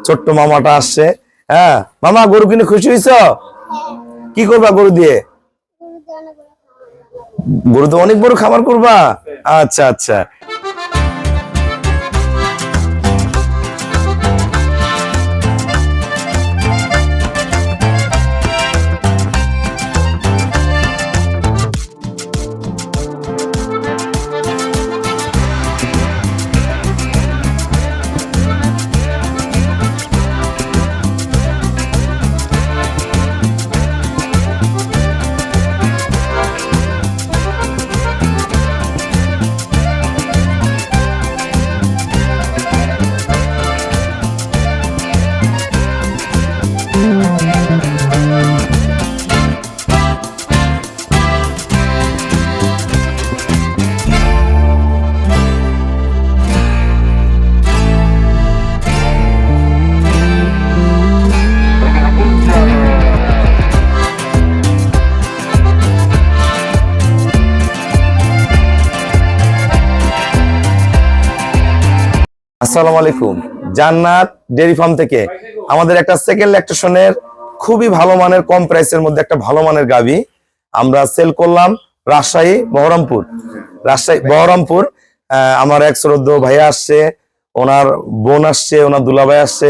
ছোট্ট মামাটা আসছে। হ্যাঁ মামা, গরু কিনে খুশি হয়েছ? কি করবা গরু দিয়ে? গরু তো অনেক বড় খামার করবা। আচ্ছা আচ্ছা। আসসালামু আলাইকুম। জান্নাত ডেইরি ফার্ম থেকে আমাদের একটা সেকেন্ড ল্যাকটেশনের খুবই ভালো মানের, কম প্রাইসের মধ্যে একটা ভালো মানের গাভী আমরা সেল করলাম রাজশাহী বহরমপুর। আমার এক শ্রদ্ধ ভাইয়া আসছে, ওনার বোন আসছে, ওনার দুলাভাই আসছে,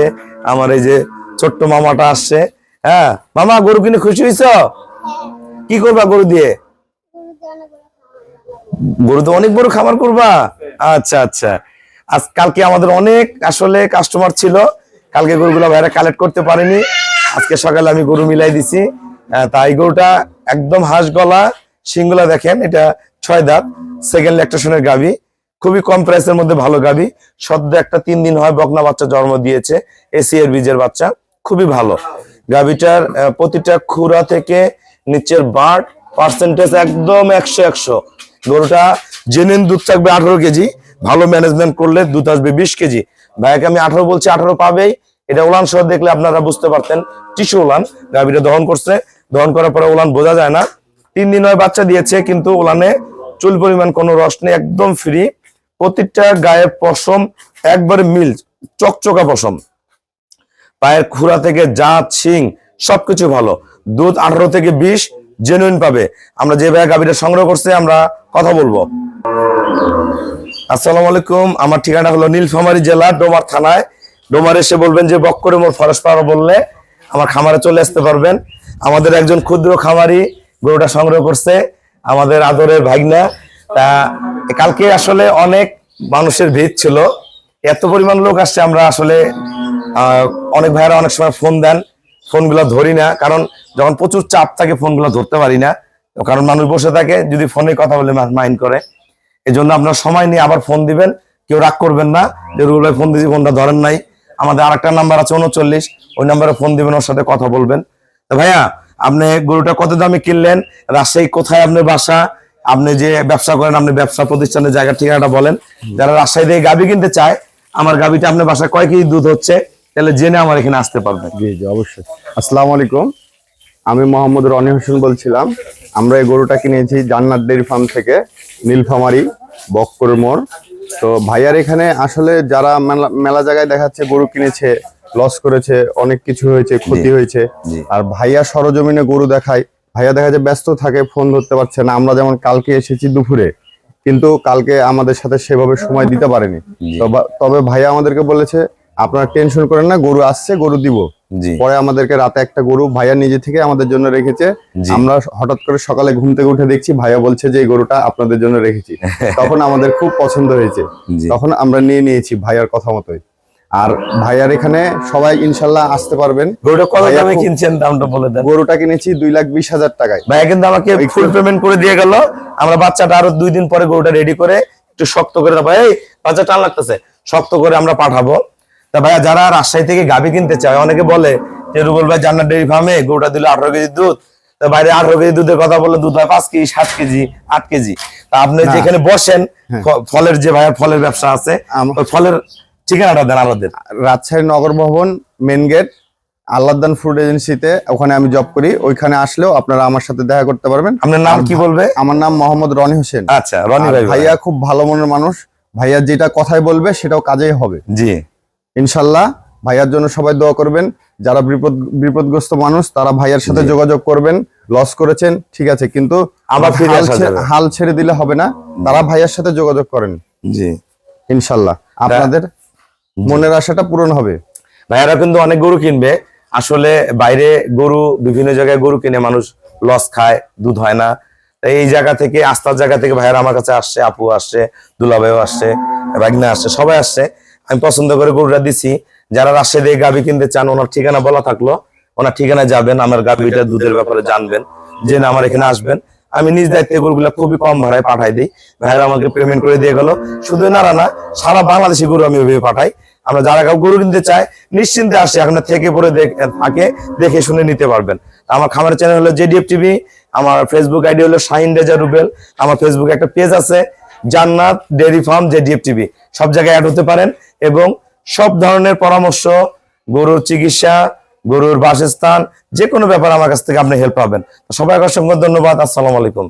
আমার এই যে ছোট্ট মামাটা আসছে। হ্যাঁ মামা, গরু কিনে খুশি হয়েছ? কি করবা গরু দিয়ে? গরু তো অনেক বড় খামার করবা। আচ্ছা আচ্ছা। কালকে আমাদের অনেক আসলে কাস্টমার ছিল, কালকে গরুগুলো ভাইরা কালেক্ট করতে পারেনি, আজকে সকালে আমি গরু মিলাই দিছি। তাই গরুটা একদম হাঁস গলা, সিংগুলা দেখেন, এটা 6 দাঁত, সেকেন্ড ল্যাকটেশনের গাভী, খুবই কম প্রাইসের মধ্যে ভালো গাভী। সদ্য একটা 3 দিন হয় বকনা বাচ্চা জন্ম দিয়েছে, এসিএর বীজের বাচ্চা, খুবই ভালো গাভীটার। প্রতিটা খুরা থেকে নিচের বাট পার্সেন্টেজ একদম 100। গরুটা জেনুইন দুধ থাকবে 18 কেজি, ভালো ম্যানেজমেন্ট করলে দুধ আসবে 20 কেজি। ভাইকে আমি 18 বলছি, 18 পাবেই। এটা উলান সহ দেখলে আপনারা বুঝতে পারতেন, টিস্যু উলান। গাভীটা দহন করছে, দহন করার পরে উলান বোঝা যায় না। 3 দিন হয় বাচ্চা দিয়েছে, কিন্তু উলানে চুল পরিমাণ কোনো রস নেই, একদম ফ্রি। প্রতিটা গায়ের পশম একবারে মিল, চকচকা পশম। পায়ের খুরা থেকে জাত, শিং সবকিছু ভালো। দুধ 18 থেকে 20 জেনুইন পাবে। আমরা যে ভাই গাভীটা সংগ্রহ করছে, আমরা কথা বলবো। আসসালামু আলাইকুম। আমার ঠিকানা হলো নীলফামারী জেলা, ডোমার থানায়। ডোমার এসে বলবেন যে বক্করে মোড় ফরেস্ট পাড়া বললে আমার খামারে চলে আসতে পারবেন। আমাদের একজন ক্ষুদ্র খামারি গরুটা সংগ্রহ করছে, আমাদের আদরের ভাগনা। তা কালকে আসলে অনেক মানুষের ভিড় ছিল, এত পরিমাণ লোক আসছে। আমরা আসলে অনেক ভাইয়েরা অনেক সময় ফোন দেন, ফোনগুলো ধরি না, কারণ যখন প্রচুর চাপ থাকে ফোনগুলো ধরতে পারি না, কারণ মানুষ বসে থাকে, যদি ফোনে কথা বলে মাইন্ড করে। এই জন্য আপনার সময় নিয়ে আবার ফোন দিবেন, কেউ রাগ করবেন না যে রুল ভাই ফোন দিয়েছি, ফোনটা ধরেন নাই। আমাদের আরেকটা নাম্বার আছে 39, ওই নাম্বারে ফোন দিবেন, ওর সাথে কথা বলবেন। তো ভাইয়া, আপনি গরুটা কত দামে কিনলেন? রাজশাহী কোথায় আপনার বাসা? আপনি যে ব্যবসা করেন, আপনি ব্যবসা প্রতিষ্ঠানের জায়গার ঠিকানাটা বলেন। যারা রাজশাহী থেকে গাভী কিনতে চায়, আমার গাভীটা আপনার বাসায় কয় কেজি দুধ হচ্ছে, তাহলে জেনে আমার এখানে আসতে পারবেন। জি জি অবশ্যই। আসসালামু আলাইকুম, আমি মোহাম্মদ রনি হোসেন বলছিলাম। আমরা এই গরুটা কিনেছি জান্নাত ডেইরি ফার্ম থেকে, নীলফামারী বক্কর মোড়। তো ভাইয়ার এখানে আসলে যারা মেলা জায়গায় দেখাচ্ছে গরু কিনেছে, লস করেছে, অনেক কিছু হয়েছে, ক্ষতি হয়েছে। আর ভাইয়া সরজমিনে গরু দেখায়, ভাইয়া দেখা যায় ব্যস্ত থাকে, ফোন ধরতে পারছে না। আমরা যেমন কালকে এসেছি দুপুরে, কিন্তু কালকে আমাদের সাথে সেভাবে সময় দিতে পারেনি। তবে ভাইয়া আমাদেরকে বলেছে আপনারা টেনশন করেন না, গরু আসছে, গরু দিব। পরে আমাদেরকে রাতে একটা গরু ভাইয়া নিজে থেকে আমাদের জন্য রেখেছে। আমরা হঠাৎ করে সকালে ঘুম থেকে উঠে দেখছি ভাইয়া বলছে যে এই গরুটা আপনাদের জন্য রেখেছি। তখন আমাদের খুব পছন্দ হয়েছে, তখন আমরা নিয়ে নিয়েছি ভাইয়ার কথা মতোই। আর ভাইয়ার এখানে সবাই ইনশাল্লাহ আসতে পারবেন। গরুটা কত দামে কিনছেন, দামটা বলে দেন। গরুটা কিনেছি 2,20,000 টাকায়। ভাইয়া কিন্তু আমাকে ফুল পেমেন্ট করে দিয়ে গেল। আমরা বাচ্চাটা আরো 2 দিন পরে গরুটা রেডি করে একটু শক্ত করে, ভাই বাচ্চা টান লাগতেছে, শক্ত করে আমরা পাঠাবো। তা ভাইয়া, যারা রাজশাহী থেকে গাভী কিনতে চায়, অনেকে বলে যে রুবেল ভাই জান্নাত ডেইরি ফার্মে গরুটা দিলে 18 কেজি দুধ, তা বাইরে 18 কেজি দুধের কথা বললে দুধ হয় 5 কেজি, 7 কেজি, 8 কেজি। তা আপনি যেখানে বসেন, ফলের যে ভাইয়া ফলের ব্যবসা আছে, ফলের ঠিকানাটা দেন আমাদের। রাজশাহী নগর ভবন মেন গেট, আল্লাহদান ফুড এজেন্সিতে, ওখানে আমি জব করি। ওইখানে আসলেও আপনারা আমার সাথে দেখা করতে পারবেন। আপনার নাম কি বলবে? আমার নাম মোহাম্মদ রনি হোসেন। আচ্ছা, রনি ভাই। ভাইয়া খুব ভালো মনের মানুষ, ভাইয়া যেটা কথাই বলবে সেটাও কাজেই হবে। জি ইনশাল্লাহ। ভাইয়ার জন্য সবাই দোয়া করবেন। যারা বিপদগ্রস্ত মানুষ তারা ভাইয়ার সাথে যোগাযোগ করবেন। লস করেছেন ঠিক আছে, কিন্তু আবার ফিরে আসা যাবে। হাল ছেড়ে দিলে হবে না, তারা ভাইয়ার সাথে যোগাযোগ করেন, জি ইনশাল্লাহ আপনাদের মনের আশাটা পূরণ হবে। ভাইয়ারা কিন্তু অনেক গরু কিনবে, আসলে বাইরে গরু বিভিন্ন জায়গায় গরু কিনে মানুষ লস খায়, দুধ হয় না। তাই এই জায়গা থেকে, আস্থার জায়গা থেকে ভাইয়ারা আমার কাছে আসছে, আপু আসছে, দুলাভাইও আসছে, বাগনা আসছে, সবাই আসছে। আমি পছন্দ করে গরুটা দিছি। যারা রাজশাহী থেকে গাভী কিনতে চান, ওনার ঠিকানা বলা থাকলো, ওনার ঠিকানায় যাবেন, আমার গাভীটা দুধের ব্যাপারে জানবেন, জেনে আমার এখানে আসবেন। আমি নিজ দায়িত্বে গরুগুলা খুবই কম ভাড়ায় পাঠাই দিই, ভাইয়ারা আমাকে পেমেন্ট করে দিয়ে গেল। শুধু নারা না, সারা বাংলাদেশি গরু আমি ওইভাবে পাঠাই। আমরা যারা গরু কিনতে চাই নিশ্চিন্তে আসে, এখন থেকে পরে থাকে, দেখে শুনে নিতে পারবেন। আমার খামারের চ্যানেল হলো জেডিএফ টিভি, আমার ফেসবুক আইডি হলো শাহিন রেজা রুবেল, আমার ফেসবুকে একটা পেজ আছে জান্নাত ডেইরি ফার্ম জেডিএফ টিভি, সব জায়গায় অ্যাড হতে পারেন এবং সব ধরনের পরামর্শ, গরুর চিকিৎসা, গরুর বাসস্থান, যে কোনো ব্যাপার আমার কাছ থেকে আপনি হেল্প পাবেন। সবাইকে অসংখ্য ধন্যবাদ। আসসালামু আলাইকুম।